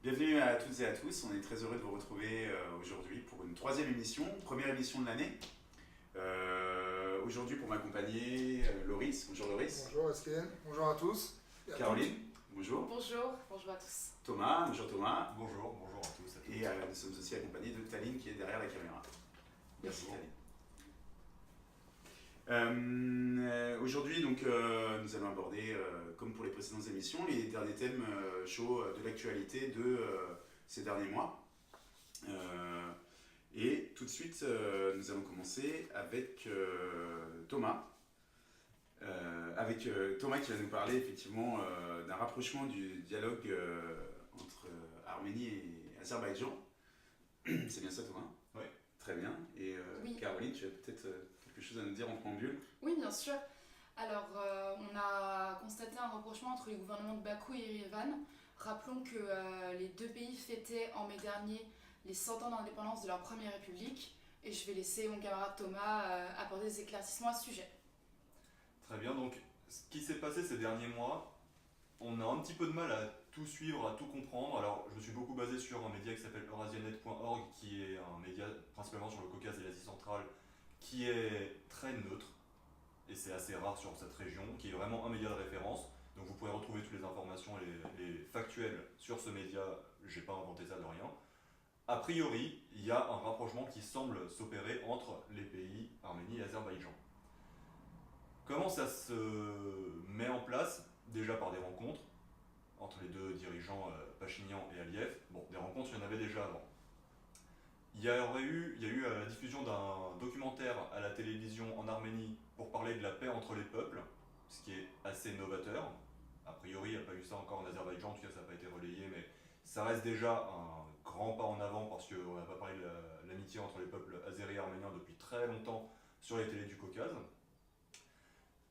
Bienvenue à toutes et à tous, on est très heureux de vous retrouver aujourd'hui pour une troisième émission, première émission de l'année. Aujourd'hui pour m'accompagner, Loris. Bonjour Loris. Bonjour Esken, bonjour à tous. Et à Caroline, bonjour. Bonjour à tous. Thomas, bonjour Thomas. Bonjour à tous. Et nous sommes aussi accompagnés de Taline qui est derrière la caméra. Merci Bonjour. Taline. Aujourd'hui, donc, nous allons aborder, comme pour les précédentes émissions, les derniers thèmes chauds de l'actualité de ces derniers mois. Et tout de suite, nous allons commencer avec Thomas. Thomas qui va nous parler effectivement d'un rapprochement du dialogue entre Arménie et Azerbaïdjan. C'est bien ça, Thomas? Oui. Très bien. Et Oui. Caroline, tu as peut-être quelque chose à nous dire en préambule? Oui, bien sûr. Alors, on a constaté un rapprochement entre les gouvernements de Bakou et Yerevan. Rappelons que les deux pays fêtaient en mai dernier les 100 ans d'indépendance de leur première république. Et je vais laisser mon camarade Thomas apporter des éclaircissements à ce sujet. Très bien, donc ce qui s'est passé ces derniers mois, on a un petit peu de mal à tout suivre, à tout comprendre. Alors je me suis beaucoup basé sur un média qui s'appelle eurasianet.org, qui est un média principalement sur le Caucase et l'Asie centrale, qui est très neutre, et c'est assez rare sur cette région, qui est vraiment un média de référence. Donc vous pourrez retrouver toutes les informations, les factuels sur ce média, j'ai pas inventé ça de rien. A priori, il y a un rapprochement qui semble s'opérer entre les pays Arménie et Azerbaïdjan. Comment ça se met en place? Déjà par des rencontres entre les deux dirigeants, Pachinian et Aliyev. Bon, des rencontres, il y en avait déjà avant. Il y a eu la diffusion d'un documentaire à la télévision en Arménie pour parler de la paix entre les peuples, ce qui est assez novateur. A priori, il n'y a pas eu ça encore en Azerbaïdjan, en tout cas ça n'a pas été relayé, mais ça reste déjà un grand pas en avant parce qu'on n'a pas parlé de l'amitié entre les peuples azéris et arméniens depuis très longtemps sur les télés du Caucase.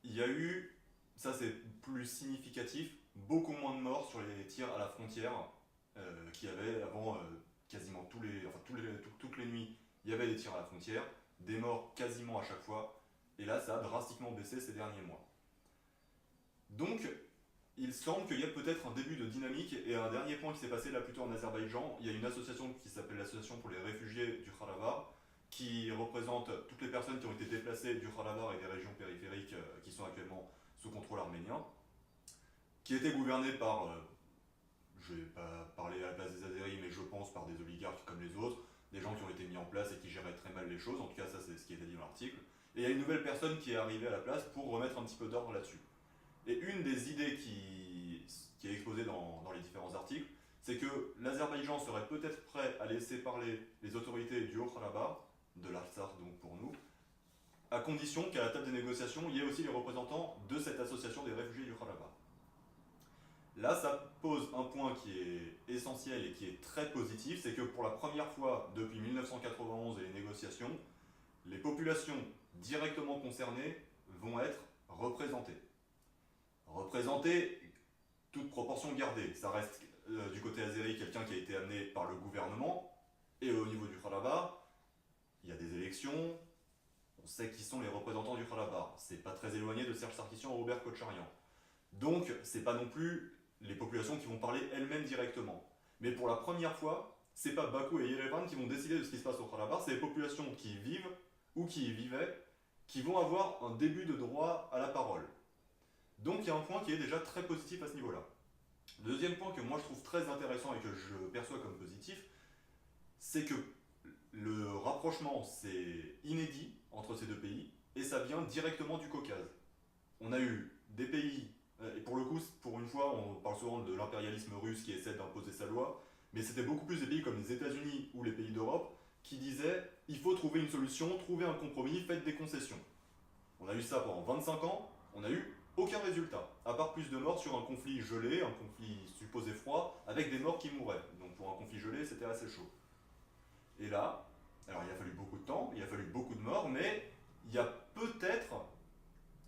Il y a eu, ça c'est plus significatif, beaucoup moins de morts sur les tirs à la frontière qu'il y avait avant quasiment toutes les nuits. Il y avait des tirs à la frontière, des morts quasiment à chaque fois, et là ça a drastiquement baissé ces derniers mois. Donc il semble qu'il y ait peut-être un début de dynamique, et un dernier point qui s'est passé là plutôt en Azerbaïdjan, il y a une association qui s'appelle l'Association pour les réfugiés du Kharabakh, qui représente toutes les personnes qui ont été déplacées du Kharabakh et des régions périphériques qui sont actuellement sous contrôle arménien, qui était gouvernée par, je ne vais pas parler à la place des Azéris, mais je pense par des oligarques comme les autres, des gens qui ont été mis en place et qui géraient très mal les choses, en tout cas ça c'est ce qui était dit dans l'article. Et il y a une nouvelle personne qui est arrivée à la place pour remettre un petit peu d'ordre là-dessus. Et une des idées qui est exposée dans les différents articles, c'est que l'Azerbaïdjan serait peut-être prêt à laisser parler les autorités du Haut-Karabakh, de l'Artsakh donc pour nous, à condition qu'à la table des négociations, il y ait aussi les représentants de cette association des réfugiés du Karabakh. Là, ça pose un point qui est essentiel et qui est très positif, c'est que pour la première fois depuis 1991 et les négociations, les populations directement concernées vont être représentées. Représentées, toute proportion gardée. Ça reste du côté azéri quelqu'un qui a été amené par le gouvernement, et au niveau du Karabakh, il y a des élections, on sait qui sont les représentants du Karabakh. C'est pas très éloigné de Serge Sarkissian ou Robert Kotcharyan. Donc, c'est pas non plus les populations qui vont parler elles-mêmes directement. Mais pour la première fois, c'est pas Bakou et Yerevan qui vont décider de ce qui se passe au Karabakh, c'est les populations qui y vivent ou qui y vivaient qui vont avoir un début de droit à la parole. Donc, il y a un point qui est déjà très positif à ce niveau-là. Le deuxième point que moi je trouve très intéressant et que je perçois comme positif, c'est que le rapprochement, c'est inédit entre ces deux pays, et ça vient directement du Caucase. On a eu des pays, et pour le coup, pour une fois, on parle souvent de l'impérialisme russe qui essaie d'imposer sa loi, mais c'était beaucoup plus des pays comme les États-Unis ou les pays d'Europe qui disaient il faut trouver une solution, trouver un compromis, faites des concessions. On a eu ça pendant 25 ans, on n'a eu aucun résultat, à part plus de morts sur un conflit gelé, un conflit supposé froid, avec des morts qui mouraient. Donc pour un conflit gelé, c'était assez chaud. Et là, alors il a fallu beaucoup de temps, il a fallu beaucoup de morts, mais il y a peut-être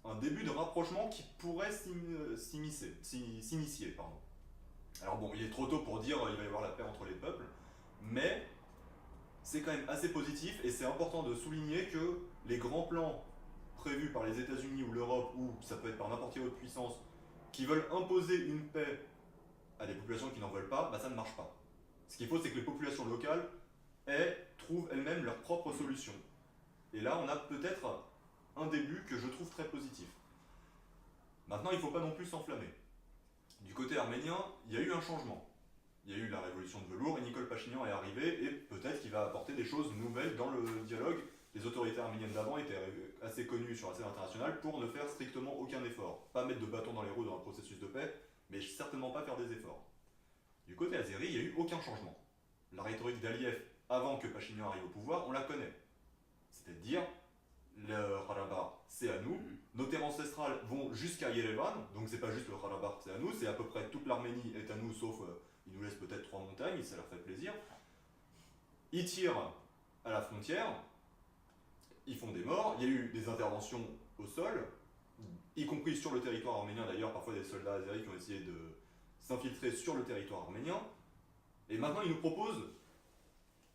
un début de rapprochement qui pourrait s'initier. Alors bon, il est trop tôt pour dire qu'il va y avoir la paix entre les peuples, mais c'est quand même assez positif et c'est important de souligner que les grands plans prévus par les États-Unis ou l'Europe, ou ça peut être par n'importe quelle autre puissance, qui veulent imposer une paix à des populations qui n'en veulent pas, bah ça ne marche pas. Ce qu'il faut, c'est que les populations locales trouvent elles-mêmes leurs propres solutions. Et là, on a peut-être un début que je trouve très positif. Maintenant, il ne faut pas non plus s'enflammer. Du côté arménien, il y a eu un changement. Il y a eu la révolution de velours et Nicole Pachinian est arrivé et peut-être qu'il va apporter des choses nouvelles dans le dialogue. Les autorités arméniennes d'avant étaient assez connues sur la scène internationale pour ne faire strictement aucun effort. Pas mettre de bâton dans les roues dans un processus de paix, mais certainement pas faire des efforts. Du côté azéri, il n'y a eu aucun changement. La rhétorique d'Aliyev avant que Pachinian arrive au pouvoir, on la connaît. C'est-à-dire, le Karabakh, c'est à nous. Nos terres ancestrales vont jusqu'à Yerevan, donc c'est pas juste le Karabakh, c'est à nous, c'est à peu près toute l'Arménie est à nous, sauf ils nous laissent peut-être 3 montagnes, ça leur fait plaisir. Ils tirent à la frontière, ils font des morts, il y a eu des interventions au sol, y compris sur le territoire arménien d'ailleurs, parfois des soldats azéris qui ont essayé de s'infiltrer sur le territoire arménien, et maintenant ils nous proposent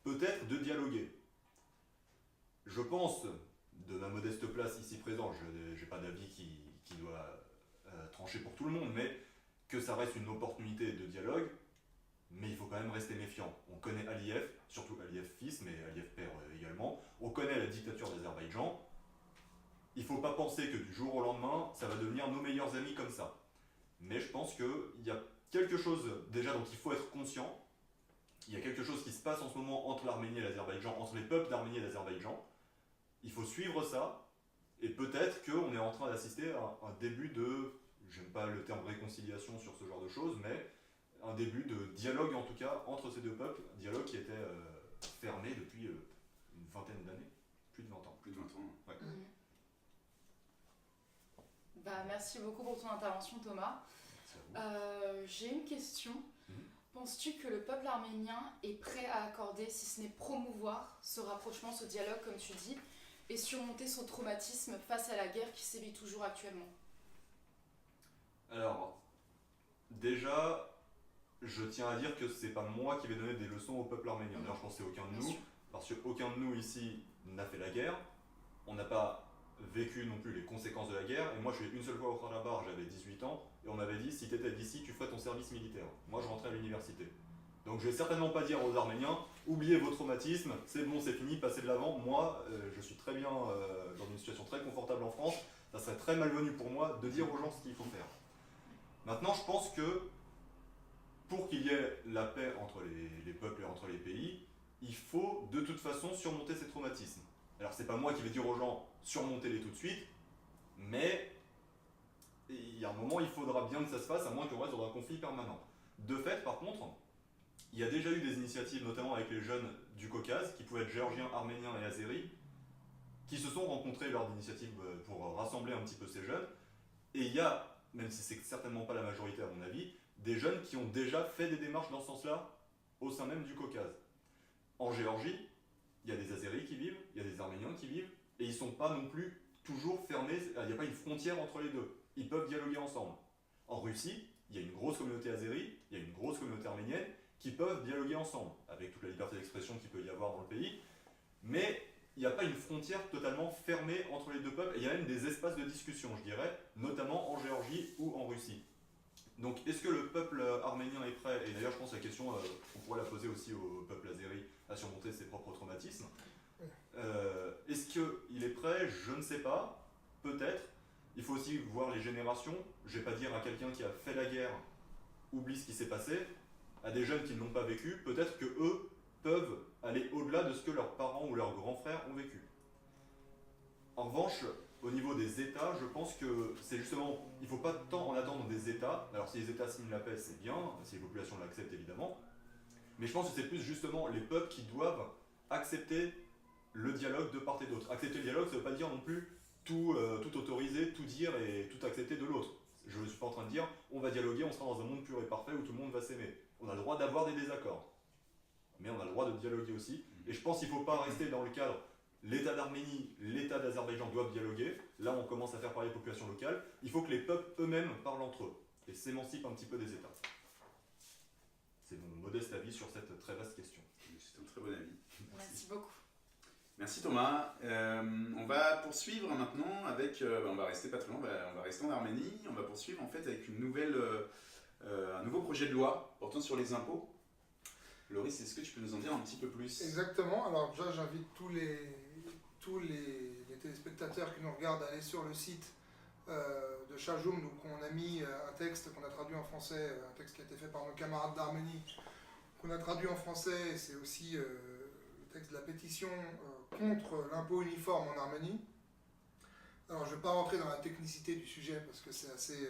peut-être de dialoguer. Je pense, de ma modeste place ici présent, je n'ai pas d'avis qui doit trancher pour tout le monde, mais que ça reste une opportunité de dialogue, mais il faut quand même rester méfiant. On connaît Aliyev, surtout Aliyev fils, mais Aliyev père également. On connaît la dictature d'Azerbaïdjan. Il ne faut pas penser que du jour au lendemain, ça va devenir nos meilleurs amis comme ça. Mais je pense qu'il y a quelque chose déjà dont il faut être conscient. Il y a quelque chose qui se passe en ce moment entre l'Arménie et l'Azerbaïdjan, entre les peuples d'Arménie et d'Azerbaïdjan. Il faut suivre ça, et peut-être qu'on est en train d'assister à un début de, j'aime pas le terme réconciliation sur ce genre de choses, mais un début de dialogue en tout cas entre ces deux peuples, dialogue qui était fermé depuis une vingtaine d'années, plus de 20 ans. Plus de 20 ans. Ouais. Merci beaucoup pour ton intervention, Thomas. J'ai une question. Penses-tu que le peuple arménien est prêt à accorder, si ce n'est promouvoir, ce rapprochement, ce dialogue, comme tu dis, et surmonter son traumatisme face à la guerre qui sévit toujours actuellement? Alors, déjà, je tiens à dire que c'est pas moi qui vais donner des leçons au peuple arménien. D'ailleurs, je pense que c'est aucun de nous, parce qu'aucun de nous ici n'a fait la guerre. On n'a pas vécu non plus les conséquences de la guerre. Et moi, je suis une seule fois au Karabakh, j'avais 18 ans, et on m'avait dit si tu étais d'ici, tu ferais ton service militaire. Moi, je rentrais à l'université. Donc, je vais certainement pas dire aux Arméniens oubliez vos traumatismes, c'est bon, c'est fini, passez de l'avant. Moi, je suis très bien dans une situation très confortable en France. Ça serait très malvenu pour moi de dire aux gens ce qu'il faut faire. Maintenant, je pense que pour qu'il y ait la paix entre les peuples et entre les pays, il faut de toute façon surmonter ces traumatismes. Alors, c'est pas moi qui vais dire aux gens surmontez-les tout de suite, mais il y a un moment, il faudra bien que ça se fasse, à moins qu'on reste dans un conflit permanent. De fait, par contre, il y a déjà eu des initiatives, notamment avec les jeunes du Caucase, qui pouvaient être géorgiens, arméniens et azéris, qui se sont rencontrés lors d'initiatives pour rassembler un petit peu ces jeunes. Et il y a, même si c'est certainement pas la majorité à mon avis, des jeunes qui ont déjà fait des démarches dans ce sens-là au sein même du Caucase. En Géorgie, il y a des Azéris qui vivent, il y a des Arméniens qui vivent, et ils ne sont pas non plus toujours fermés, il n'y a pas une frontière entre les deux. Ils peuvent dialoguer ensemble. En Russie, il y a une grosse communauté azérie, il y a une grosse communauté arménienne qui peuvent dialoguer ensemble, avec toute la liberté d'expression qu'il peut y avoir dans le pays, mais il n'y a pas une frontière totalement fermée entre les deux peuples, et il y a même des espaces de discussion, je dirais, notamment en Géorgie ou en Russie. Donc, est-ce que le peuple arménien est prêt? Et d'ailleurs, je pense que la question, on pourrait la poser aussi au peuple azéri à surmonter ses propres traumatismes. Est-ce qu'il est prêt? Je ne sais pas. Peut-être. Il faut aussi voir les générations. Je ne vais pas dire à quelqu'un qui a fait la guerre, oublie ce qui s'est passé. À des jeunes qui ne l'ont pas vécu, peut-être qu'eux peuvent aller au-delà de ce que leurs parents ou leurs grands frères ont vécu. En revanche, au niveau des États, je pense que c'est justement, il ne faut pas tant en attendre des États. Alors si les États signent la paix, c'est bien, si les populations l'acceptent évidemment. Mais je pense que c'est plus justement les peuples qui doivent accepter le dialogue de part et d'autre. Accepter le dialogue, ça ne veut pas dire non plus tout autoriser, tout dire et tout accepter de l'autre. Je ne suis pas en train de dire on va dialoguer, on sera dans un monde pur et parfait où tout le monde va s'aimer. On a le droit d'avoir des désaccords. Mais on a le droit de dialoguer aussi. Et je pense qu'il ne faut pas rester dans le cadre l'État d'Arménie, l'État d'Azerbaïdjan doivent dialoguer. Là, on commence à faire parler les populations locales. Il faut que les peuples eux-mêmes parlent entre eux et s'émancipent un petit peu des États. C'est mon modeste avis sur cette très vaste question. C'est un très bon avis. Merci beaucoup. Merci Thomas. On va poursuivre maintenant avec, on va rester pas très loin, on va rester en Arménie. On va poursuivre en fait avec un nouveau projet de loi portant sur les impôts. Loris, est-ce que tu peux nous en dire un petit peu plus? Exactement. Alors déjà, j'invite tous les téléspectateurs qui nous regardent à aller sur le site de Chajoum. Donc on a mis un texte qu'on a traduit en français, un texte qui a été fait par nos camarades d'Arménie, qu'on a traduit en français. Et c'est aussi le texte de la pétition contre l'impôt uniforme en Arménie. Alors je ne vais pas rentrer dans la technicité du sujet parce que c'est assez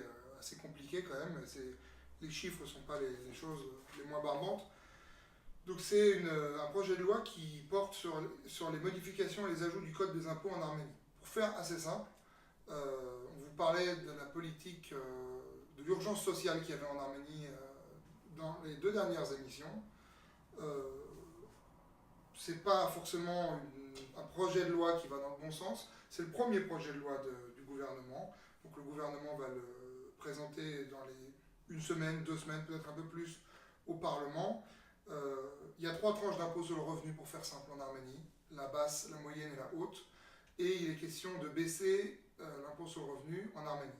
compliqué quand même. Les chiffres ne sont pas les choses les moins barbantes. Donc c'est un projet de loi qui porte sur les modifications et les ajouts du code des impôts en Arménie. Pour faire assez simple, on vous parlait de la politique de l'urgence sociale qu'il y avait en Arménie dans les 2 dernières émissions. C'est pas forcément un projet de loi qui va dans le bon sens, c'est le premier projet de loi du gouvernement. Donc le gouvernement va le présenter dans une semaine, 2 semaines, peut-être un peu plus au Parlement. Il y a 3 tranches d'impôt sur le revenu pour faire simple en Arménie, la basse, la moyenne et la haute. Et il est question de baisser l'impôt sur le revenu en Arménie.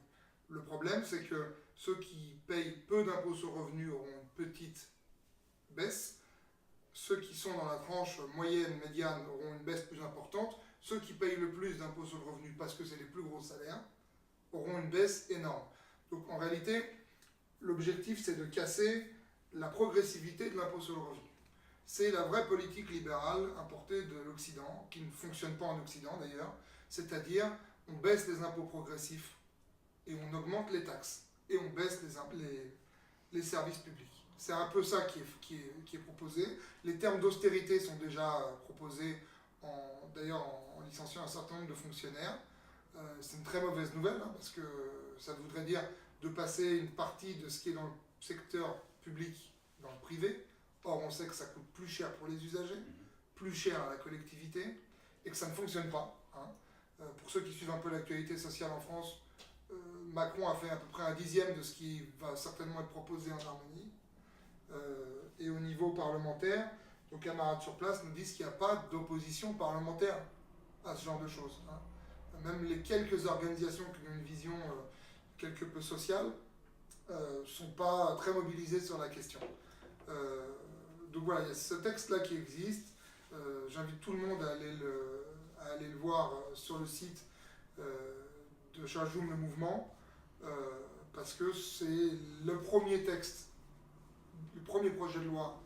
Le problème, c'est que ceux qui payent peu d'impôt sur le revenu auront une petite baisse. Ceux qui sont dans la tranche moyenne, médiane, auront une baisse plus importante. Ceux qui payent le plus d'impôt sur le revenu, parce que c'est les plus gros salaires, auront une baisse énorme. Donc en réalité, l'objectif, c'est de casser la progressivité de l'impôt sur le revenu. C'est la vraie politique libérale importée de l'Occident, qui ne fonctionne pas en Occident d'ailleurs, c'est-à-dire on baisse les impôts progressifs et on augmente les taxes, et on baisse les services publics. C'est un peu ça qui est proposé. Les termes d'austérité sont déjà proposés, d'ailleurs en licenciant un certain nombre de fonctionnaires. C'est une très mauvaise nouvelle, parce que ça voudrait dire de passer une partie de ce qui est dans le secteur public dans le privé. Or, on sait que ça coûte plus cher pour les usagers, plus cher à la collectivité, et que ça ne fonctionne pas. Pour ceux qui suivent un peu l'actualité sociale en France, Macron a fait à peu près 1/10 de ce qui va certainement être proposé en Arménie. Et au niveau parlementaire, nos camarades sur place nous disent qu'il n'y a pas d'opposition parlementaire à ce genre de choses. Même les quelques organisations qui ont une vision quelque peu sociale ne sont pas très mobilisées sur la question. Donc voilà, il y a ce texte-là qui existe. J'invite tout le monde à aller le voir sur le site de Chajoum le mouvement, parce que c'est le premier texte, le premier projet de loi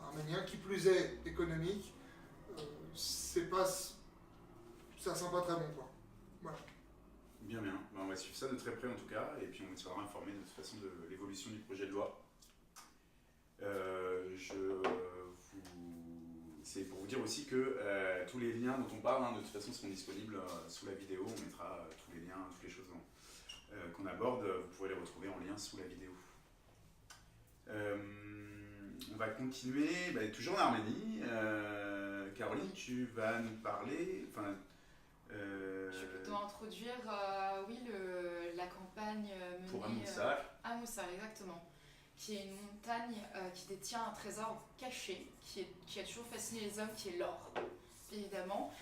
arménien, qui plus est économique. Ça sent pas très bon, quoi. Voilà. Bien. On va suivre ça de très près en tout cas, et puis on vous sera informé de toute façon de l'évolution du projet de loi. C'est pour vous dire aussi que tous les liens dont on parle, de toute façon, seront disponibles sous la vidéo. On mettra tous les liens, toutes les choses qu'on aborde. Vous pourrez les retrouver en lien sous la vidéo. On va continuer, toujours en Arménie. Caroline, tu vas nous parler. Je vais plutôt introduire la campagne menée pour Amoussal. Amoussal, exactement. Qui est une montagne qui détient un trésor caché, qui a toujours fasciné les hommes, qui est l'or, évidemment.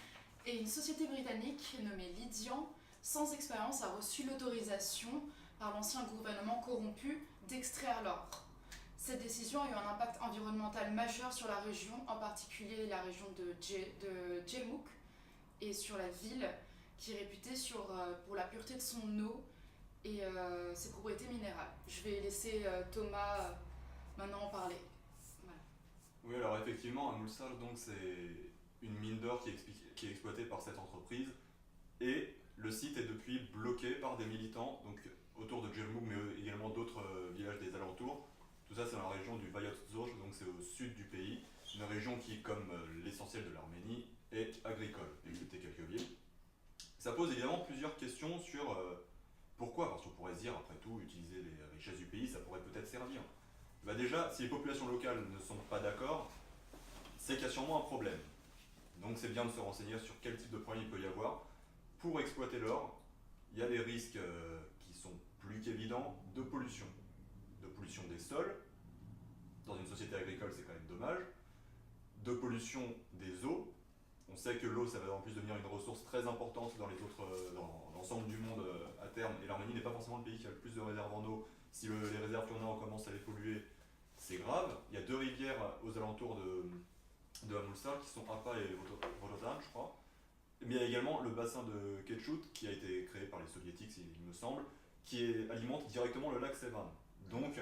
Et une société britannique nommée Lydian, sans expérience, a reçu l'autorisation par l'ancien gouvernement corrompu d'extraire l'or. Cette décision a eu un impact environnemental majeur sur la région, en particulier la région de Gelmouk, et sur la ville, qui est réputée pour la pureté de son eau et ses propriétés minérales. Je vais laisser Thomas maintenant en parler. Voilà. Oui, alors effectivement, Amoussal, donc c'est une mine d'or qui est exploitée par cette entreprise, et le site est depuis bloqué par des militants, donc autour de Gelmouk, mais également d'autres villages des alentours. Tout ça, c'est dans la région du Vayot-Zoj, donc c'est au sud du pays, une région qui, comme l'essentiel de l'Arménie, est agricole, excepté quelques villes. Ça pose évidemment plusieurs questions sur pourquoi, parce qu'on pourrait se dire, après tout, utiliser les richesses du pays, ça pourrait peut-être servir. Déjà, si les populations locales ne sont pas d'accord, c'est qu'il y a sûrement un problème. Donc c'est bien de se renseigner sur quel type de problème il peut y avoir. Pour exploiter l'or, il y a des risques qui sont plus qu'évidents de pollution. De pollution des sols, dans une société agricole c'est quand même dommage, de pollution des eaux. On sait que l'eau ça va en plus devenir une ressource très importante dans l'ensemble du monde à terme, et l'Arménie n'est pas forcément le pays qui a le plus de réserves en eau. Si les réserves qu'on a, on commence à les polluer, c'est grave. Il y a 2 rivières aux alentours de Amulsar qui sont Apa et Vorodan, je crois. Mais il y a également le bassin de Ketchut qui a été créé par les soviétiques, il me semble, alimente directement le lac Sevan. Donc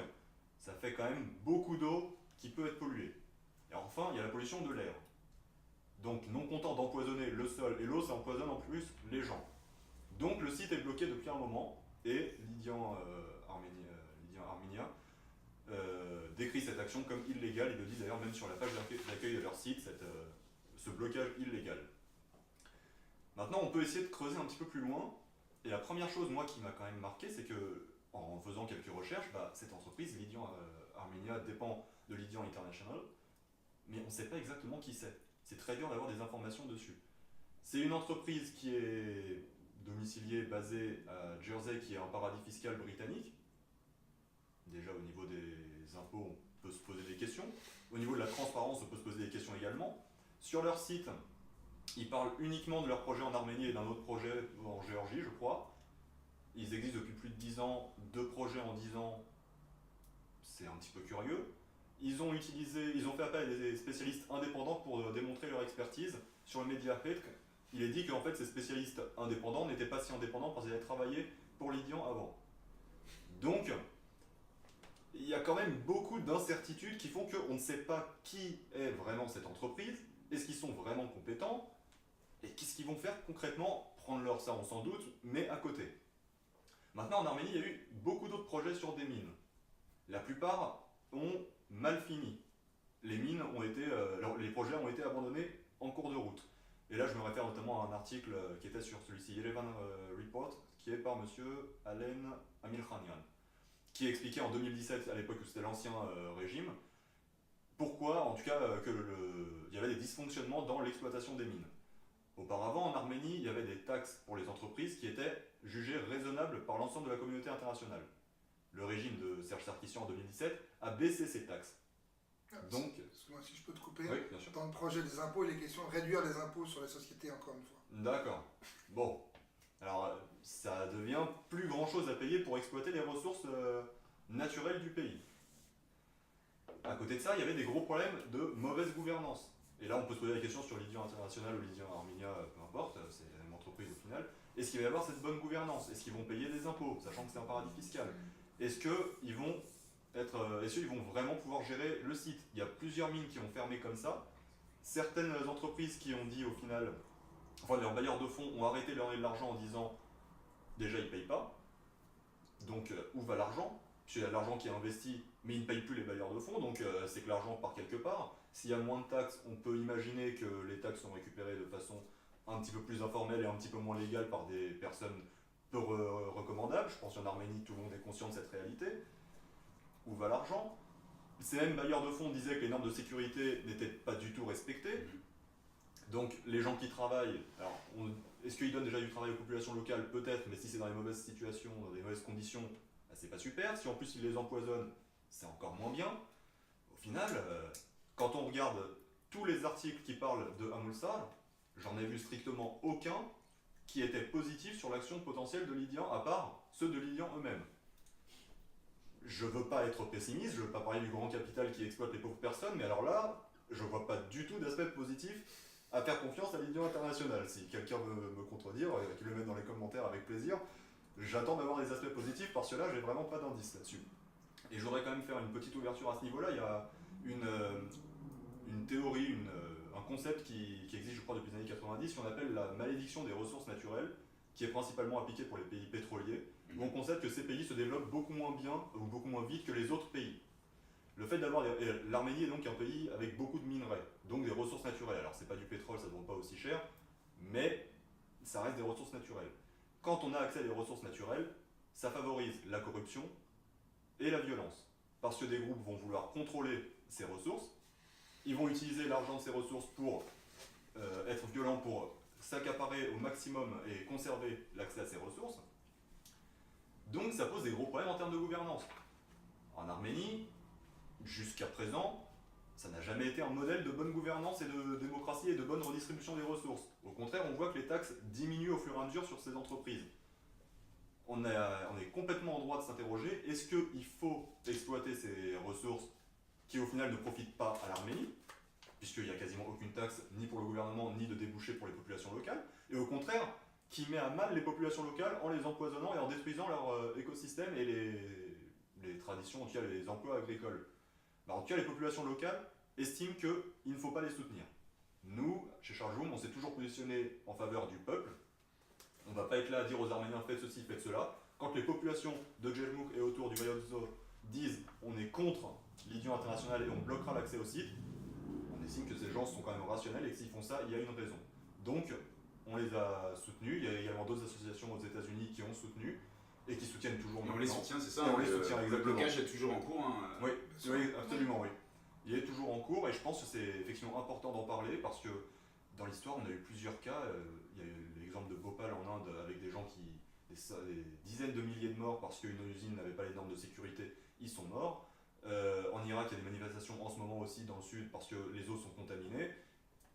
ça fait quand même beaucoup d'eau qui peut être polluée. Et enfin, il y a la pollution de l'air. Donc non content d'empoisonner le sol et l'eau, ça empoisonne en plus les gens. Donc le site est bloqué depuis un moment et Lydian Armenia décrit cette action comme illégale. Il le dit d'ailleurs même sur la page d'accueil de leur site, ce blocage illégal. Maintenant, on peut essayer de creuser un petit peu plus loin. Et la première chose, moi, qui m'a quand même marqué, c'est que en faisant quelques recherches, cette entreprise, Lydian Armenia, dépend de Lydian International, mais on ne sait pas exactement qui c'est. C'est très dur d'avoir des informations dessus. C'est une entreprise qui est domiciliée, basée à Jersey, qui est un paradis fiscal britannique. Déjà, au niveau des impôts, on peut se poser des questions. Au niveau de la transparence, on peut se poser des questions également. Sur leur site, ils parlent uniquement de leur projet en Arménie et d'un autre projet en Géorgie, je crois. Ils existent depuis plus de 10 ans, 2 projets en 10 ans, c'est un petit peu curieux. Ils ont fait appel à des spécialistes indépendants pour démontrer leur expertise. Sur le Mediapet, il est dit qu'en fait ces spécialistes indépendants n'étaient pas si indépendants parce qu'ils avaient travaillé pour Lydian avant. Donc, il y a quand même beaucoup d'incertitudes qui font qu'on ne sait pas qui est vraiment cette entreprise, est-ce qu'ils sont vraiment compétents, et qu'est-ce qu'ils vont faire concrètement, prendre leur ça on s'en doute, mais à côté. Maintenant en Arménie, il y a eu beaucoup d'autres projets sur des mines. La plupart ont mal fini. Les projets ont été abandonnés en cours de route. Et là je me réfère notamment à un article qui était sur celui-ci, Yerevan Report, qui est par monsieur Alen Amirkhanian, qui expliquait en 2017, à l'époque où c'était l'ancien régime, pourquoi, en tout cas, il y avait des dysfonctionnements dans l'exploitation des mines. Auparavant, en Arménie, il y avait des taxes pour les entreprises qui étaient jugées raisonnables par l'ensemble de la communauté internationale. Le régime de Serge Sarkissian en 2017 a baissé ces taxes. Donc, excuse-moi si je peux te couper. Oui, bien sûr. Dans le projet des impôts, il est question de réduire les impôts sur les sociétés encore une fois. D'accord. Bon. Alors, ça devient plus grand chose à payer pour exploiter les ressources naturelles du pays. À côté de ça, il y avait des gros problèmes de mauvaise gouvernance. Et là, on peut se poser la question sur Lydian International ou Lydian Armenia, peu importe, c'est la même entreprise au final. Est-ce qu'il va y avoir cette bonne gouvernance? Est-ce qu'ils vont payer des impôts, sachant que c'est un paradis fiscal? Est-ce qu'ils vont vraiment pouvoir gérer le site? Il y a plusieurs mines qui ont fermé comme ça. Certaines entreprises qui ont dit au final, enfin leurs bailleurs de fonds ont arrêté de leur donner de l'argent en disant déjà ils ne payent pas, donc où va l'argent? Puisqu'il y a de l'argent qui est investi, mais ils ne payent plus les bailleurs de fonds, donc c'est que l'argent part quelque part. S'il y a moins de taxes, on peut imaginer que les taxes sont récupérées de façon un petit peu plus informelle et un petit peu moins légale par des personnes peu recommandables. Je pense qu'en Arménie, tout le monde est conscient de cette réalité. Où va l'argent? Ces mêmes bailleurs de fonds disaient que les normes de sécurité n'étaient pas du tout respectées. Donc les gens qui travaillent, alors est-ce qu'ils donnent déjà du travail aux populations locales? Peut-être, mais si c'est dans les mauvaises situations, dans des mauvaises conditions, c'est pas super. Si en plus ils les empoisonnent, c'est encore moins bien. Au final, quand on regarde tous les articles qui parlent de Amulsar, j'en ai vu strictement aucun qui était positif sur l'action potentielle de Lydian, à part ceux de Lydian eux-mêmes. Je veux pas être pessimiste, je veux pas parler du grand capital qui exploite les pauvres personnes, mais alors là, je vois pas du tout d'aspect positif à faire confiance à Lydian International. Si quelqu'un veut me contredire, qu'il le mette dans les commentaires avec plaisir. J'attends d'avoir des aspects positifs parce que là, j'ai vraiment pas d'indice là-dessus. Et je voudrais quand même faire une petite ouverture à ce niveau-là. Il y a une théorie, un concept qui existe, je crois, depuis les années 90, qu'on appelle la malédiction des ressources naturelles, qui est principalement appliquée pour les pays pétroliers, où on constate que ces pays se développent beaucoup moins bien ou beaucoup moins vite que les autres pays. Le fait d'avoir l'Arménie est donc un pays avec beaucoup de minerais, donc des ressources naturelles. Alors c'est pas du pétrole, ça ne vaut pas aussi cher, mais ça reste des ressources naturelles. Quand on a accès à des ressources naturelles, ça favorise la corruption et la violence. Parce que des groupes vont vouloir contrôler ces ressources, ils vont utiliser l'argent de ces ressources pour être violents, pour s'accaparer au maximum et conserver l'accès à ces ressources. Donc ça pose des gros problèmes en termes de gouvernance. En Arménie, jusqu'à présent, ça n'a jamais été un modèle de bonne gouvernance et de démocratie et de bonne redistribution des ressources. Au contraire, on voit que les taxes diminuent au fur et à mesure sur ces entreprises. On est complètement en droit de s'interroger, est-ce qu'il faut exploiter ces ressources qui au final ne profite pas à l'Arménie, puisqu'il n'y a quasiment aucune taxe ni pour le gouvernement ni de débouchés pour les populations locales, et au contraire, qui met à mal les populations locales en les empoisonnant et en détruisant leur écosystème et les traditions, en tout cas les emplois agricoles. En tout cas, les populations locales estiment qu'il ne faut pas les soutenir. Nous, chez Charles Joum, on s'est toujours positionné en faveur du peuple. On ne va pas être là à dire aux Arméniens faites ceci, faites cela. Quand les populations de Gelmouk et autour du Vayodzo disent on est contre l'union internationale et on bloquera l'accès au site, on estime que ces gens sont quand même rationnels et que s'ils font ça, il y a une raison. Donc, on les a soutenus. Il y a également d'autres associations aux États-Unis qui ont soutenu et qui soutiennent toujours Et maintenant. on les soutient, c'est ça. Et on les soutient, Le exactement. blocage est toujours en cours. Hein. Oui, oui, absolument, oui. Il est toujours en cours et je pense que c'est effectivement important d'en parler parce que dans l'histoire, on a eu plusieurs cas. Il y a eu l'exemple de Bhopal en Inde avec des gens qui. Des dizaines de milliers de morts parce qu'une usine n'avait pas les normes de sécurité, ils sont morts. En Irak, il y a des manifestations en ce moment aussi dans le sud parce que les eaux sont contaminées.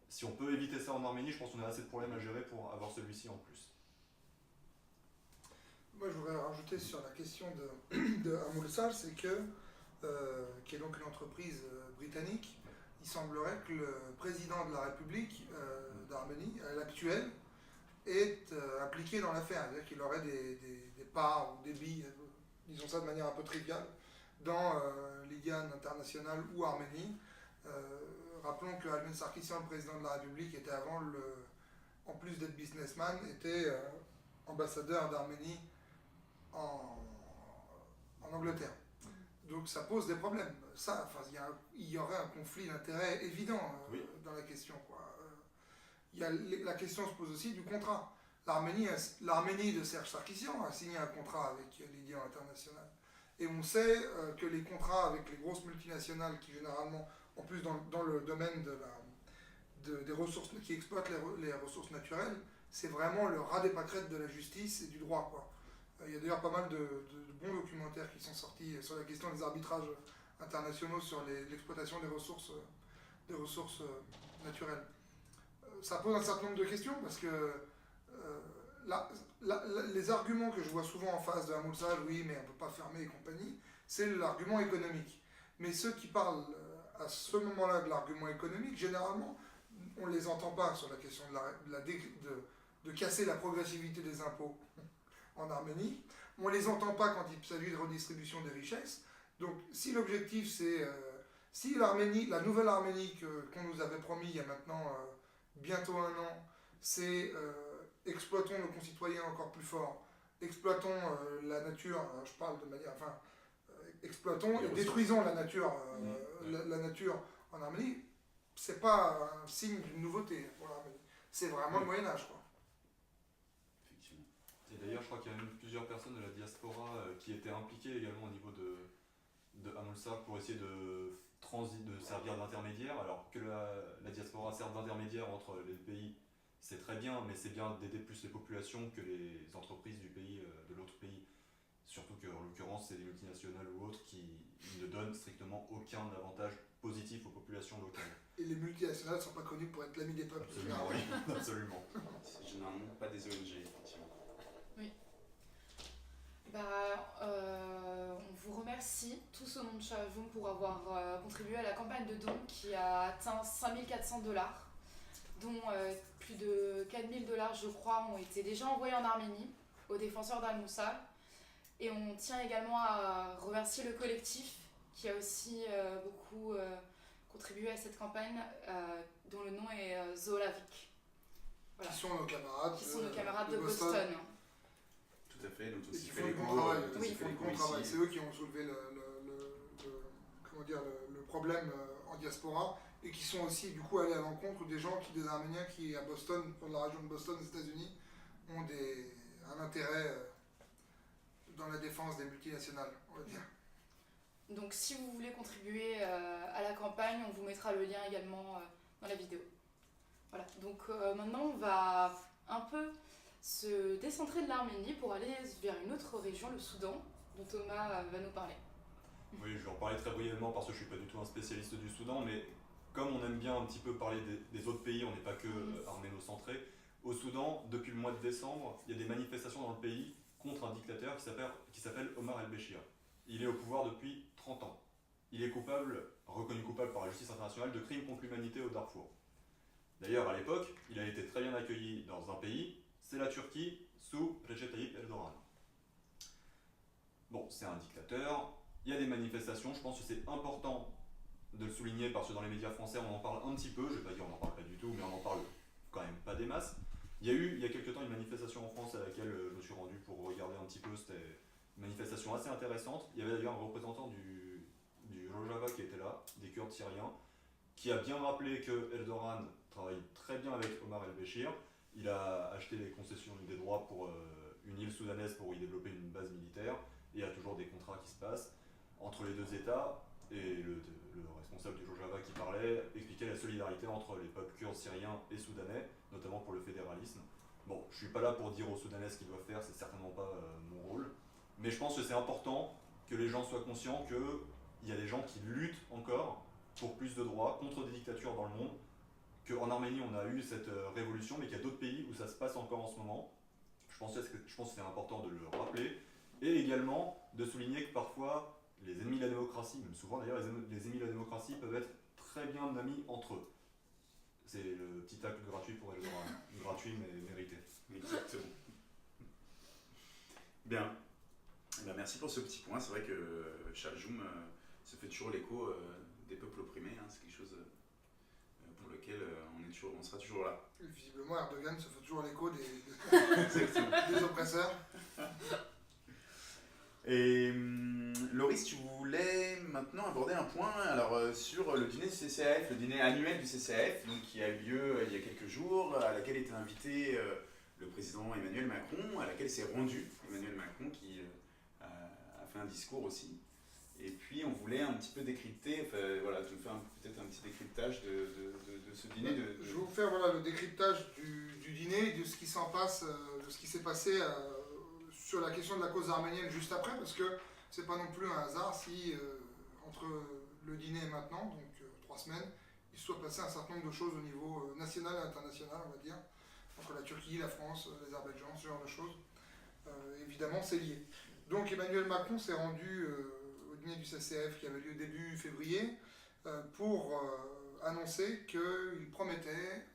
Si on peut éviter ça en Arménie, je pense qu'on a assez de problèmes à gérer pour avoir celui-ci en plus. Moi, je voudrais rajouter sur la question de Amulsar, c'est que, qui est donc une entreprise britannique, il semblerait que le président de la République d'Arménie, l'actuel, est impliqué dans l'affaire. C'est-à-dire qu'il aurait des parts ou des billes, disons ça de manière un peu triviale, dans l'IGAN international ou Arménie. Rappelons que Alvin Sarkisian, le président de la République, était avant, en plus d'être businessman, était ambassadeur d'Arménie en Angleterre. Donc ça pose des problèmes. Il y aurait un conflit d'intérêts évident Oui. dans la question, quoi. La question se pose aussi du contrat. L'Arménie de Serge Sarkisian a signé un contrat avec l'IGAN international. Et on sait que les contrats avec les grosses multinationales qui généralement, en plus dans le domaine des ressources, qui exploitent les ressources naturelles, c'est vraiment le ras des pâquerettes de la justice et du droit, quoi. Il y a d'ailleurs pas mal de bons documentaires qui sont sortis sur la question des arbitrages internationaux sur l'exploitation des ressources naturelles. Ça pose un certain nombre de questions parce que les arguments que je vois souvent en face de Amulsar, oui, mais on ne peut pas fermer et compagnie, c'est l'argument économique. Mais ceux qui parlent à ce moment-là de l'argument économique, généralement, on ne les entend pas sur la question de casser la progressivité des impôts en Arménie. On ne les entend pas quand il s'agit de redistribution des richesses. Donc, si l'objectif c'est... si l'Arménie, la nouvelle Arménie qu'on nous avait promis il y a maintenant bientôt un an, c'est exploitons nos concitoyens encore plus fort, exploitons la nature, je parle de manière... Enfin, exploitons et détruisons la nature, la nature en Arménie, c'est pas un signe d'une nouveauté pour l'Arménie. C'est vraiment le Moyen-Âge, quoi. Effectivement. Et d'ailleurs, je crois qu'il y a même plusieurs personnes de la diaspora qui étaient impliquées également au niveau de Amulsar pour essayer de servir d'intermédiaire. Alors que la diaspora serve d'intermédiaire entre les pays, c'est très bien, mais c'est bien d'aider plus les populations que les entreprises du pays, de l'autre pays. Surtout qu'en l'occurrence, c'est des multinationales ou autres qui ne donnent strictement aucun avantage positif aux populations locales. Et les multinationales ne sont pas connues pour être l'ami des peuples. Absolument, oui, absolument. C'est généralement pas des ONG, effectivement. Oui. On vous remercie tous au nom de Chavoum pour avoir contribué à la campagne de dons qui a atteint 5 400 $, dont plus de 4 000 $, je crois, ont été déjà envoyés en Arménie aux défenseurs d'Al-Moussal. Et on tient également à remercier le collectif qui a aussi beaucoup contribué à cette campagne, dont le nom est Zolavik. Voilà. Qui sont nos camarades, de Boston. Tout à fait, donc Et aussi qui fait font du l'écho, bon travail. aussi fait l'écho ici. C'est eux qui ont soulevé le problème en diaspora et qui sont aussi du coup allés à l'encontre des Arméniens qui à Boston, dans la région de Boston aux États-Unis, ont un intérêt dans la défense des multinationales, on va dire. Donc si vous voulez contribuer à la campagne, on vous mettra le lien également dans la vidéo. Voilà, donc maintenant on va un peu se décentrer de l'Arménie pour aller vers une autre région, le Soudan, dont Thomas va nous parler. Oui, je vais en parler très brièvement parce que je ne suis pas du tout un spécialiste du Soudan, mais comme on aime bien un petit peu parler des autres pays, on n'est pas que arméno-centré. Au Soudan, depuis le mois de décembre, il y a des manifestations dans le pays contre un dictateur qui s'appelle Omar el-Béchir. Il est au pouvoir depuis 30 ans. il est reconnu coupable par la justice internationale de crimes contre l'humanité au Darfour. D'ailleurs, à l'époque, il a été très bien accueilli dans un pays, c'est la Turquie, sous Recep Tayyip Erdogan. Bon, c'est un dictateur, il y a des manifestations, je pense que c'est important de le souligner parce que dans les médias français on en parle un petit peu, je vais pas dire on en parle pas du tout, mais on en parle quand même pas des masses. Il y a eu il y a quelques temps une manifestation en France à laquelle je me suis rendu pour regarder un petit peu, c'était une manifestation assez intéressante. Il y avait d'ailleurs un représentant du Rojava qui était là, des Kurdes syriens, qui a bien rappelé que Erdogan travaille très bien avec Omar el-Béchir. Il a acheté des concessions, des droits pour une île soudanaise pour y développer une base militaire, et il y a toujours des contrats qui se passent entre les deux États, et le responsable du Rojava qui parlait expliquait la solidarité entre les peuples kurdes syriens et soudanais, notamment pour le fédéralisme. Bon, je suis pas là pour dire aux Soudanais ce qu'ils doivent faire, c'est certainement pas mon rôle, mais je pense que c'est important que les gens soient conscients qu'il y a des gens qui luttent encore pour plus de droits contre des dictatures dans le monde, qu'en Arménie on a eu cette révolution, mais qu'il y a d'autres pays où ça se passe encore en ce moment. Je pense que c'est important de le rappeler, et également de souligner que parfois les ennemis de la démocratie, même souvent d'ailleurs, les ennemis de la démocratie peuvent être très bien amis entre eux. C'est le petit acte gratuit pour Erdogan, gratuit mais mérité. Exactement. Bien. Eh ben, merci pour ce petit point. C'est vrai que Chaljoum se fait toujours l'écho des peuples opprimés. Hein. C'est quelque chose pour lequel on sera toujours là. Visiblement, Erdogan se fait toujours l'écho des oppresseurs. Et Loris, tu voulais maintenant aborder un point sur le dîner du CCAF, le dîner annuel du CCAF, donc, qui a eu lieu il y a quelques jours, à laquelle était invité le président Emmanuel Macron, à laquelle s'est rendu Emmanuel Macron qui a fait un discours aussi. Et puis on voulait un petit peu décrypter, voilà, tu nous fais peut-être un petit décryptage de ce dîner. Je vais vous faire le décryptage du dîner, de ce qui s'en passe, de ce qui s'est passé sur la question de la cause arménienne juste après, parce que c'est pas non plus un hasard si entre le dîner et maintenant, donc 3 semaines, il soit passé un certain nombre de choses au niveau national et international, on va dire, entre la Turquie, la France, l'Azerbaïdjan, ce genre de choses. Évidemment, c'est lié. Donc Emmanuel Macron s'est rendu au dîner du CCAF qui avait lieu début février pour annoncer qu'il promettait,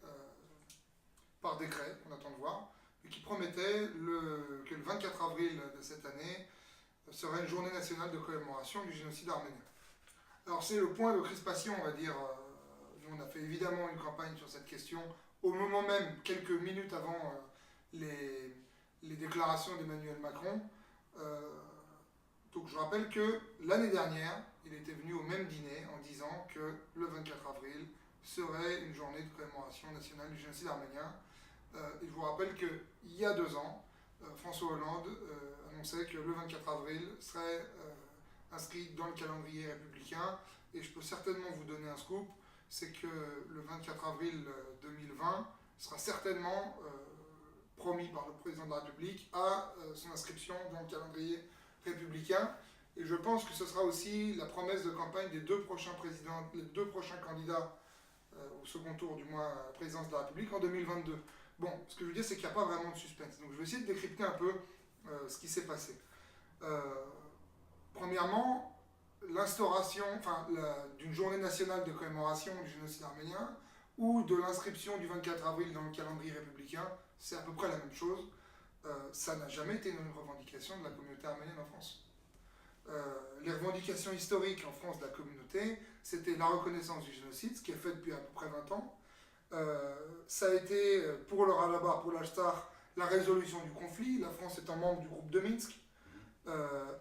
par décret, qu'on attend de voir, mais qui promettait que le 24 avril de cette année serait une journée nationale de commémoration du génocide arménien. Alors c'est le point de crispation, on va dire. Nous, on a fait évidemment une campagne sur cette question au moment même, quelques minutes avant les déclarations d'Emmanuel Macron. Donc je rappelle que l'année dernière, il était venu au même dîner en disant que le 24 avril serait une journée de commémoration nationale du génocide arménien. Et je vous rappelle qu'il y a 2 ans, François Hollande annonçait que le 24 avril serait inscrit dans le calendrier républicain. Et je peux certainement vous donner un scoop, c'est que le 24 avril 2020 sera certainement promis par le président de la République à son inscription dans le calendrier républicain. Et je pense que ce sera aussi la promesse de campagne des 2 prochains présidents, les 2 prochains candidats au second tour du mois à la présidence de la République en 2022. Bon, ce que je veux dire, c'est qu'il n'y a pas vraiment de suspense. Donc je vais essayer de décrypter un peu ce qui s'est passé. Premièrement, l'instauration d'une journée nationale de commémoration du génocide arménien ou de l'inscription du 24 avril dans le calendrier républicain, c'est à peu près la même chose. Ça n'a jamais été une revendication de la communauté arménienne en France. Les revendications historiques en France de la communauté, c'était la reconnaissance du génocide, ce qui est fait depuis à peu près 20 ans. Ça a été pour le Ralaba, pour l'Ashtar, la résolution du conflit, la France étant membre du groupe de Minsk,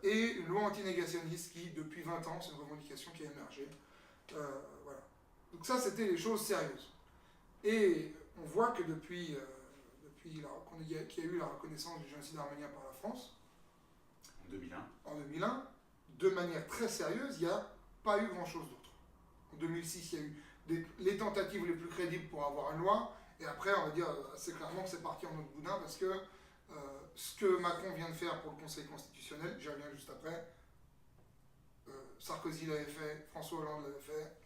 et une loi antinégationniste qui, depuis 20 ans, c'est une revendication qui a émergé. Voilà. Donc ça, c'était les choses sérieuses. Et on voit que depuis qu'il y a eu la reconnaissance du génocide arménien par la France, en 2001, de manière très sérieuse, il n'y a pas eu grand-chose d'autre. En 2006, il y a eu les tentatives les plus crédibles pour avoir une loi, et après, on va dire assez clairement que c'est parti en autre boudin, parce que ce que Macron vient de faire pour le Conseil constitutionnel, j'y reviens juste après, Sarkozy l'avait fait, François Hollande l'avait fait,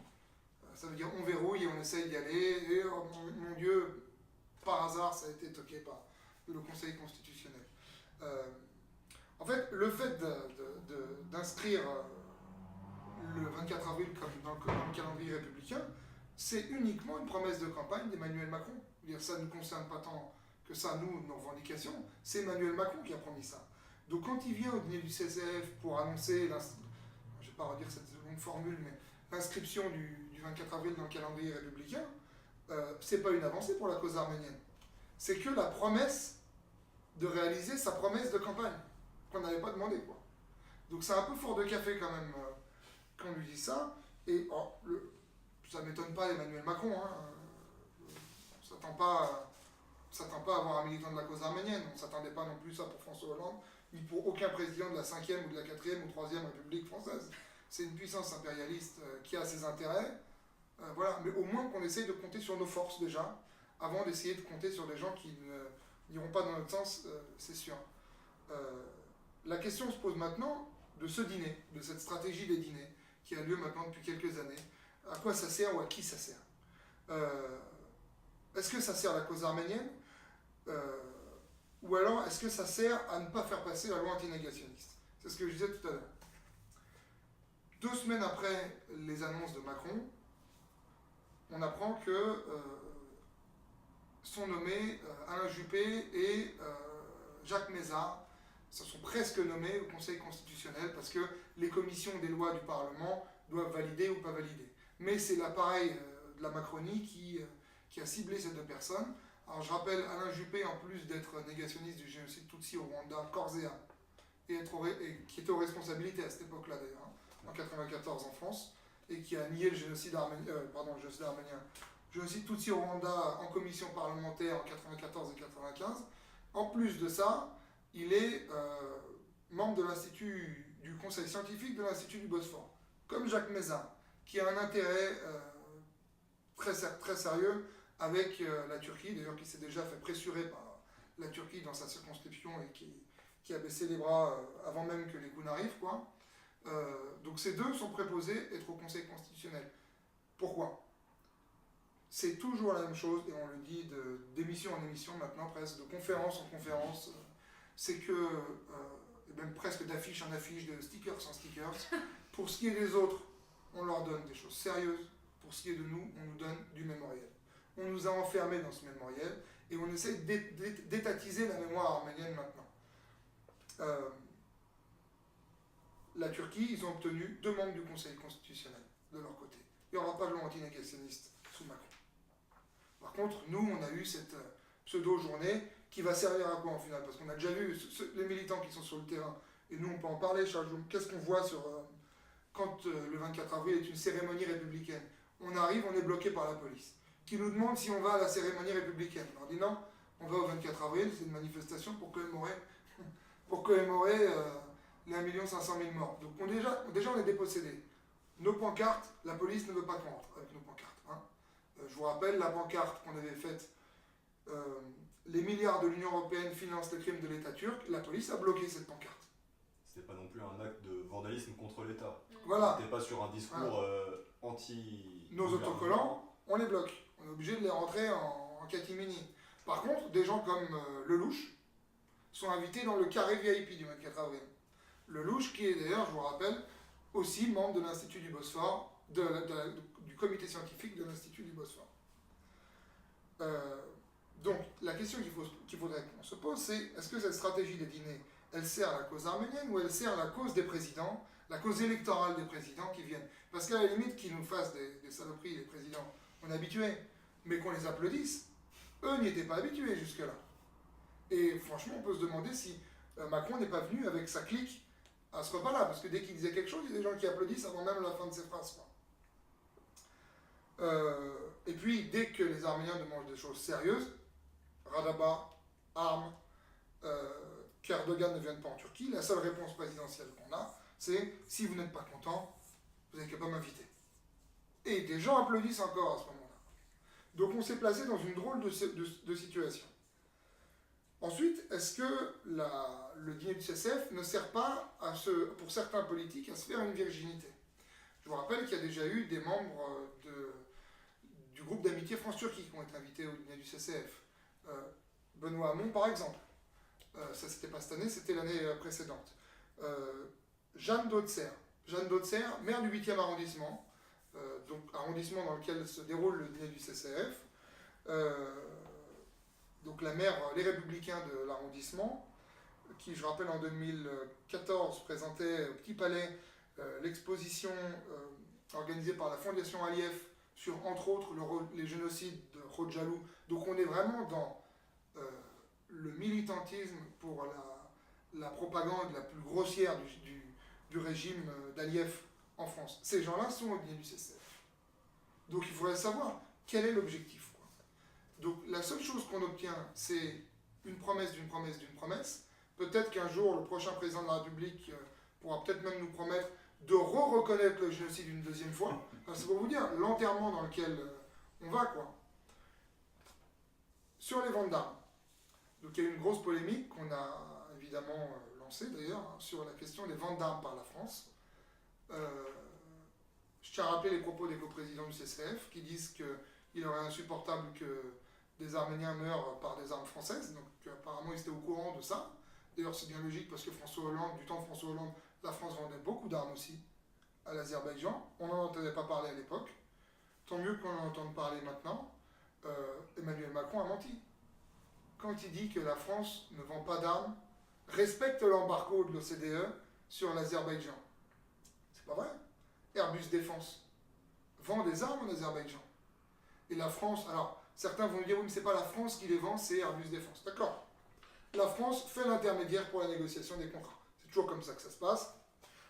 ça veut dire on verrouille et on essaye d'y aller, et oh, mon Dieu, par hasard, ça a été toqué par le Conseil constitutionnel. En fait, le fait d'inscrire le 24 avril, comme dans le calendrier républicain, c'est uniquement une promesse de campagne d'Emmanuel Macron. Ça ne concerne pas tant que ça, nous, nos revendications, c'est Emmanuel Macron qui a promis ça. Donc quand il vient au dîner du CCF pour annoncer, je ne vais pas redire cette longue formule, mais l'inscription du 24 avril dans le calendrier républicain, c'est pas une avancée pour la cause arménienne. C'est que la promesse de réaliser sa promesse de campagne, qu'on n'avait pas demandé, quoi. Donc c'est un peu fort de café quand même quand on lui dit ça. Et ça ne m'étonne pas Emmanuel Macron, hein. On ne s'attend pas à avoir un militant de la cause arménienne. On ne s'attendait pas non plus ça pour François Hollande, ni pour aucun président de la 5e ou de la 4e ou 3e République française. C'est une puissance impérialiste qui a ses intérêts. Voilà. Mais au moins qu'on essaye de compter sur nos forces déjà, avant d'essayer de compter sur des gens qui n'iront pas dans notre sens, c'est sûr. La question se pose maintenant de ce dîner, de cette stratégie des dîners, qui a lieu maintenant depuis quelques années. À quoi ça sert ou à qui ça sert? Est-ce que ça sert la cause arménienne? Ou alors est-ce que ça sert à ne pas faire passer la loi antinégationniste? C'est ce que je disais tout à l'heure. 2 semaines après les annonces de Macron, on apprend que sont nommés Alain Juppé et Jacques Mézard, se sont presque nommés au Conseil constitutionnel parce que les commissions des lois du Parlement doivent valider ou pas valider. Mais c'est l'appareil de la Macronie qui a ciblé ces 2 personnes. Alors je rappelle, Alain Juppé, en plus d'être négationniste du génocide Tutsi au Rwanda, corps et âme, et qui était aux responsabilités à cette époque-là d'ailleurs, hein, en 1994 en France, et qui a nié le génocide arménien, génocide Tutsi au Rwanda en commission parlementaire en 1994 et 1995. En plus de ça, il est membre de l'Institut, du conseil scientifique de l'Institut du Bosphore, comme Jacques Mézard, qui a un intérêt très sérieux avec la Turquie, d'ailleurs qui s'est déjà fait pressurer par la Turquie dans sa circonscription et qui a baissé les bras avant même que les coups n'arrivent, quoi. Donc ces 2 sont préposés être au Conseil constitutionnel. Pourquoi? C'est toujours la même chose, et on le dit d'émission en émission maintenant, presque, de conférence en conférence. C'est que, et même presque d'affiche en affiche, de stickers en stickers, pour ce qui est des autres, on leur donne des choses sérieuses. Pour ce qui est de nous, on nous donne du mémoriel. On nous a enfermés dans ce mémoriel, et on essaie d'étatiser la mémoire arménienne maintenant. La Turquie, ils ont obtenu 2 membres du Conseil constitutionnel de leur côté. Il n'y aura pas de loi antinégationniste sous Macron. Par contre, nous, on a eu cette pseudo-journée qui va servir à quoi en final? Parce qu'on a déjà vu les militants qui sont sur le terrain, et nous, on peut en parler chaque jour. Qu'est-ce qu'on voit quand le 24 avril est une cérémonie républicaine? On arrive, on est bloqué par la police, qui nous demande si on va à la cérémonie républicaine. On leur dit non, on va au 24 avril, c'est une manifestation pour commémorer les 1 500 000 morts. Donc déjà on est dépossédés. Nos pancartes, la police ne veut pas qu'on rentre avec nos pancartes. Hein. Je vous rappelle la pancarte qu'on avait faite, les milliards de l'Union Européenne financent les crimes de l'État turc, la police a bloqué cette pancarte. C'était pas non plus un acte de vandalisme contre l'État. Voilà. C'était pas sur un discours anti... Nos autocollants, on les bloque. On est obligé de les rentrer en catimini. Par contre, des gens comme Lelouch sont invités dans le carré VIP du 24 avril. Lelouch, qui est d'ailleurs, je vous rappelle, aussi membre de l'Institut du Bosphore, du comité scientifique de l'Institut du Bosphore. Donc, la question qu'il faudrait qu'on se pose, c'est est-ce que cette stratégie des dîners, elle sert à la cause arménienne ou elle sert à la cause des présidents, la cause électorale des présidents qui viennent? Parce qu'à la limite, qu'ils nous fassent des saloperies, les présidents, on est habitués, mais qu'on les applaudisse, eux n'y étaient pas habitués jusque-là. Et franchement, on peut se demander si Macron n'est pas venu avec sa clique à ce repas-là, parce que dès qu'il disait quelque chose, il y a des gens qui applaudissent avant même la fin de ses phrases, quoi. Et puis, dès que les Arméniens demandent des choses sérieuses, Radaba, armes, qu'Erdogan ne vienne pas en Turquie, la seule réponse présidentielle qu'on a, c'est « si vous n'êtes pas content, vous n'avez qu'à pas m'inviter ». Et des gens applaudissent encore à ce moment-là. Donc on s'est placé dans une drôle de situation. Ensuite, est-ce que le dîner du CCF ne sert pas, pour certains politiques, à se faire une virginité? Je vous rappelle qu'il y a déjà eu des membres du groupe d'amitié France-Turquie qui ont été invités au dîner du CCF. Benoît Hamon, par exemple. Ça, c'était pas cette année, c'était l'année précédente. Jeanne Dautzer, Jeanne Dautzer, maire du 8e arrondissement, donc arrondissement dans lequel se déroule le dîner du CCF. Donc la maire, les Républicains de l'arrondissement, qui, je rappelle, en 2014 présentait au Petit Palais l'exposition organisée par la Fondation Aliyev sur, entre autres, les génocides de Khojaly. Donc on est vraiment dans le militantisme pour la propagande la plus grossière du régime d'Aliyev en France. Ces gens-là sont au dîner du CCF. Donc il faudrait savoir quel est l'objectif, quoi. Donc la seule chose qu'on obtient, c'est une promesse d'une promesse d'une promesse. Peut-être qu'un jour, le prochain président de la République pourra peut-être même nous promettre de reconnaître le génocide une deuxième fois. Enfin, c'est pour vous dire l'enterrement dans lequel on va, quoi. Sur les ventes d'armes. Donc il y a eu une grosse polémique qu'on a évidemment lancée d'ailleurs, hein, sur la question des ventes d'armes par la France. Je tiens à rappeler les propos des coprésidents du CCF qui disent qu'il aurait insupportable que des Arméniens meurent par des armes françaises. Donc apparemment ils étaient au courant de ça. D'ailleurs c'est bien logique parce que François Hollande, du temps de François Hollande, la France vendait beaucoup d'armes aussi à l'Azerbaïdjan. On n'en entendait pas parler à l'époque. Tant mieux qu'on en entende parler maintenant. Emmanuel Macron a menti. Quand il dit que la France ne vend pas d'armes, respecte l'embargo de l'OCDE sur l'Azerbaïdjan. C'est pas vrai. Airbus Défense vend des armes en Azerbaïdjan. Et la France, alors certains vont dire oui mais c'est pas la France qui les vend, c'est Airbus Défense. D'accord. La France fait l'intermédiaire pour la négociation des contrats. C'est toujours comme ça que ça se passe.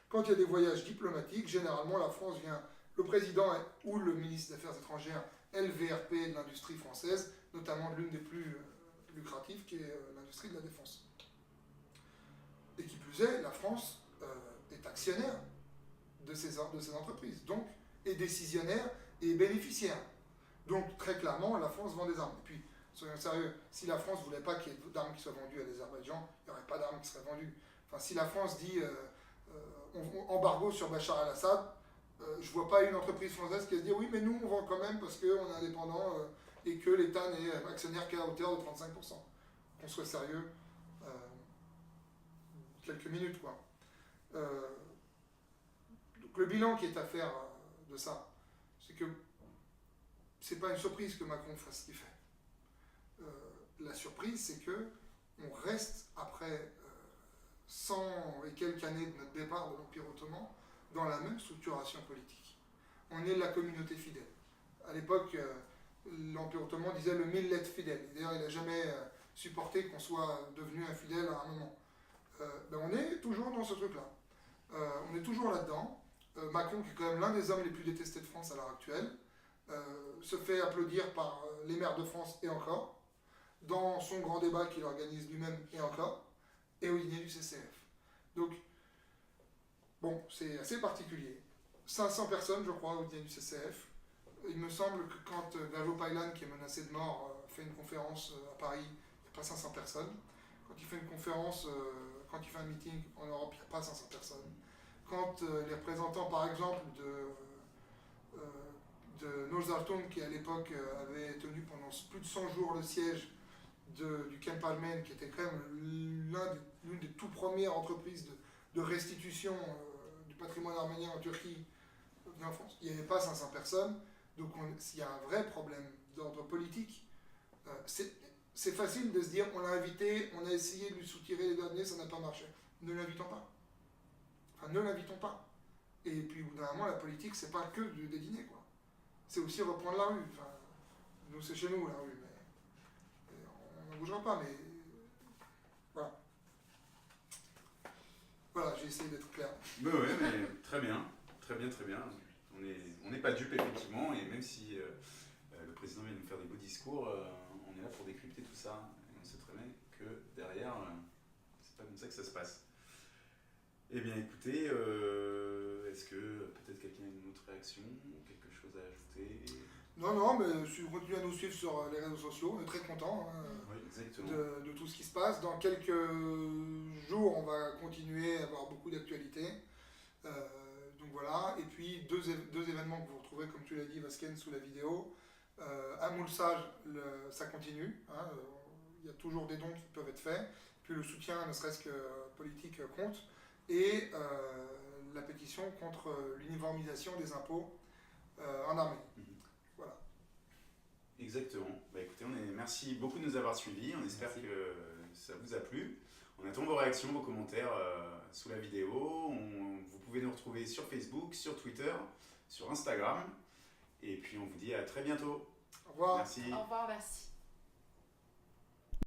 Quand il y a des voyages diplomatiques, généralement la France vient, le président ou le ministre des Affaires étrangères est le VRP de l'industrie française, notamment l'une des plus lucratives qui est l'industrie de la défense. Et qui plus est, la France est actionnaire de ces entreprises, donc est décisionnaire et bénéficiaire. Donc très clairement, la France vend des armes. Et puis, soyons sérieux, si la France ne voulait pas qu'il y ait d'armes qui soient vendues à l'Azerbaïdjan, il n'y aurait pas d'armes qui seraient vendues. Enfin, si la France dit embargo sur Bachar el-Assad, je ne vois pas une entreprise française qui va se dire oui, mais nous, on vend quand même parce qu'on est indépendant et que l'État n'est actionnaire qu'à hauteur de 35%. Qu'on soit sérieux, quelques minutes, quoi. Donc le bilan qui est à faire de ça, c'est que c'est pas une surprise que Macron fasse ce qu'il fait. La surprise, c'est que on reste après 100 et quelques années de notre départ de l'Empire ottoman dans la même structuration politique. On est la communauté fidèle. À l'époque, l'Empire ottoman disait le millet fidèle. D'ailleurs, il n'a jamais supporté qu'on soit devenu infidèle à un moment. On est toujours dans ce truc-là. On est toujours là-dedans. Macron, qui est quand même l'un des hommes les plus détestés de France à l'heure actuelle, se fait applaudir par les maires de France et encore, dans son grand débat qu'il organise lui-même et encore, et au dîner du CCF. Donc, bon, c'est assez particulier. 500 personnes, je crois, au dîner du CCF. Il me semble que quand Gajo Paylan, qui est menacé de mort, fait une conférence à Paris, il n'y a pas 500 personnes. Quand il fait une conférence, quand il fait un meeting en Europe, il n'y a pas 500 personnes. Quand les représentants, par exemple, de Nozartoum, qui à l'époque avait tenu pendant plus de 100 jours le siège du Camp Almen, qui était quand même l'une des tout premières entreprises de restitution du patrimoine arménien en Turquie, en France, il n'y avait pas 500 personnes. Donc s'il y a un vrai problème d'ordre politique, c'est facile de se dire on l'a invité, on a essayé de lui soutirer les derniers, ça n'a pas marché. Ne l'invitons pas. Enfin, ne l'invitons pas. Et puis au bout d'un moment, la politique, c'est pas que des dîners, quoi. C'est aussi reprendre la rue. Enfin, nous, c'est chez nous, la rue, mais on n'en bougera pas, mais voilà. Voilà, j'ai essayé d'être clair. Oui, mais très bien, très bien, très bien. On n'est pas dupes, effectivement, et même si le président vient de nous faire des beaux discours, on est là pour décrypter tout ça. Et on sait très bien que derrière, c'est pas comme ça que ça se passe. Eh bien, écoutez, est-ce que peut-être quelqu'un a une autre réaction, quelque chose à ajouter? Non, mais continuez à nous suivre sur les réseaux sociaux, on est très contents Oui, exactement. de tout ce qui se passe. Dans quelques jours, on va continuer à avoir beaucoup d'actualités. Donc voilà, et puis deux événements que vous retrouvez, comme tu l'as dit, Vasquen, sous la vidéo. À Moulsage, ça continue, hein, il y a toujours des dons qui peuvent être faits, puis le soutien, ne serait-ce que politique, compte. Et la pétition contre l'uniformisation des impôts en Arménie. Voilà. Exactement. Bah, écoutez, merci beaucoup de nous avoir suivis. On espère Merci. que ça vous a plu. On attend vos réactions, vos commentaires sous la vidéo. Vous pouvez nous retrouver sur Facebook, sur Twitter, sur Instagram. Et puis on vous dit à très bientôt. Au revoir. Merci. Au revoir, merci.